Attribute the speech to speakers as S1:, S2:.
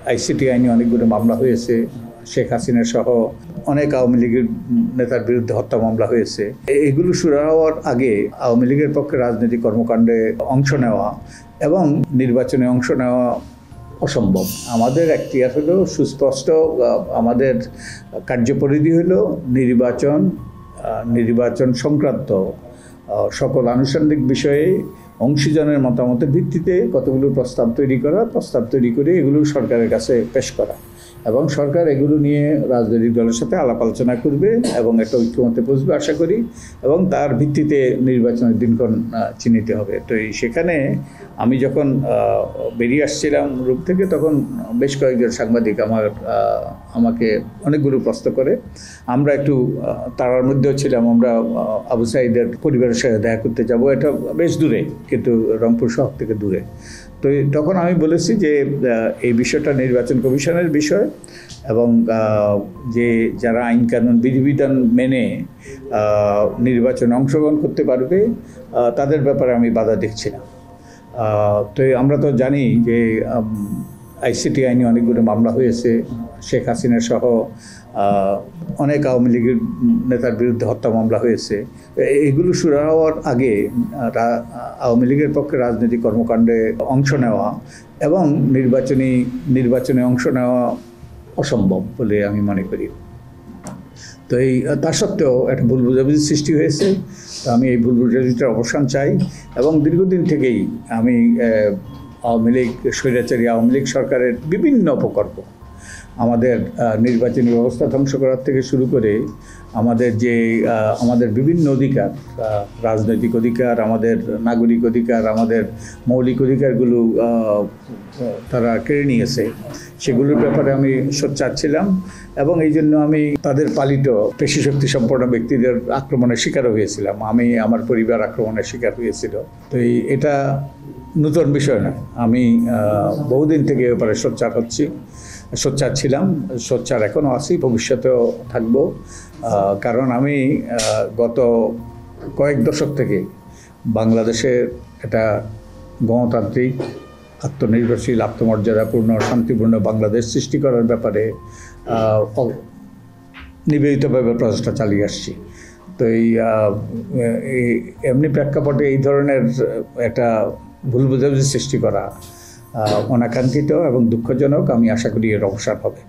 S1: ICT আইনে অনেকগুলো মামলা হয়েছে। শেখ হাসিনা সহ অনেক আওয়ামী লীগের নেতার বিরুদ্ধে হত্যা মামলা হয়েছে। এগুলো শুরু হওয়ার আগে আওয়ামী লীগের পক্ষে রাজনৈতিক কর্মকাণ্ডে অংশ নেওয়া এবং নির্বাচনে অংশ নেওয়া অসম্ভব। আমাদের এখতিয়ার হলো সুস্পষ্ট, আমাদের কার্যপরিধি হলো নির্বাচন সংক্রান্ত সকল আনুষঙ্গিক বিষয়ে অংশীজনের মতামতের ভিত্তিতে কতগুলো প্রস্তাব তৈরি করে এগুলো সরকারের কাছে পেশ করা, এবং সরকার এগুলো নিয়ে রাজনৈতিক দলের সাথে আলাপ আলোচনা করবে এবং একটা ঐক্যমত্যে পৌঁছবে আশা করি, এবং তার ভিত্তিতে নির্বাচনের দিনক্ষণ চিহ্নিত হবে। তো সেখানে আমি যখন বেরিয়ে আসছিলাম রূপ থেকে, তখন বেশ কয়েকজন সাংবাদিক আমাকে অনেকগুলো প্রশ্ন করে। আমরা একটু তারার মধ্যেও ছিলাম, আমরা আবু সাঈদের পরিবারের সাথে দেখা করতে যাব, এটা বেশ দূরে, কিন্তু রংপুর শহর থেকে দূরে। তো তখন আমি বলেছি যে এই বিষয়টা নির্বাচন কমিশনের বিষয়, এবং যে যারা আইন কানুন বিধিবিধান মেনে নির্বাচনে অংশগ্রহণ করতে পারবে তাদের ব্যাপারে আমি বাধা দেখছি না। তো আমরা তো জানি যে আইসিটি আইনে অনেকগুলো মামলা হয়েছে। শেখ হাসিনা সহ অনেক আওয়ামী লীগের নেতার বিরুদ্ধে হত্যা মামলা হয়েছে। এগুলো শুরু হওয়ার আগে আওয়ামী লীগের পক্ষে রাজনৈতিক কর্মকাণ্ডে অংশ নেওয়া এবং নির্বাচনে অংশ নেওয়া অসম্ভব বলে আমি মনে করি। তো তা সত্ত্বেও একটা ভুল বোঝাবুঝির সৃষ্টি হয়েছে। তো আমি এই ভুল বোঝাবুঝিটার অবসান চাই, এবং দীর্ঘদিন থেকেই আমি স্বৈরাচারী আওয়ামী লীগ সরকারের বিভিন্ন অপকর্ম, আমাদের নির্বাচনী ব্যবস্থা ধ্বংস করার থেকে শুরু করে আমাদের বিভিন্ন অধিকার, রাজনৈতিক অধিকার, আমাদের নাগরিক অধিকার, আমাদের মৌলিক অধিকারগুলো তারা কেড়ে নিয়েছে, সেগুলোর ব্যাপারে আমি সোচ্চার ছিলাম, এবং এই জন্য আমি তাদের পালিত পেশিশক্তি সম্পন্ন ব্যক্তিদের আক্রমণের শিকারও হয়েছিলাম। আমার পরিবার আক্রমণের শিকার হয়েছিল। তো এটা নতুন বিষয় নয়, আমি বহুদিন থেকে এ ব্যাপারে সোচ্চার ছিলাম, সোচ্চার এখনও আছি, ভবিষ্যতেও থাকব। কারণ আমি গত কয়েক দশক থেকে বাংলাদেশের একটা গণতান্ত্রিক, আত্মনির্ভরশীল, আত্মমর্যাদাপূর্ণ, শান্তিপূর্ণ বাংলাদেশ সৃষ্টি করার ব্যাপারে নিবেদিতভাবে প্রচেষ্টা চালিয়ে আসছি। তো এমনি প্রেক্ষাপটে এই ধরনের একটা ভুল বোঝাবুঝি সৃষ্টি করা অনাকাঙ্ক্ষিত এবং দুঃখজনক। আমি আশা করি এর অবসান হবে।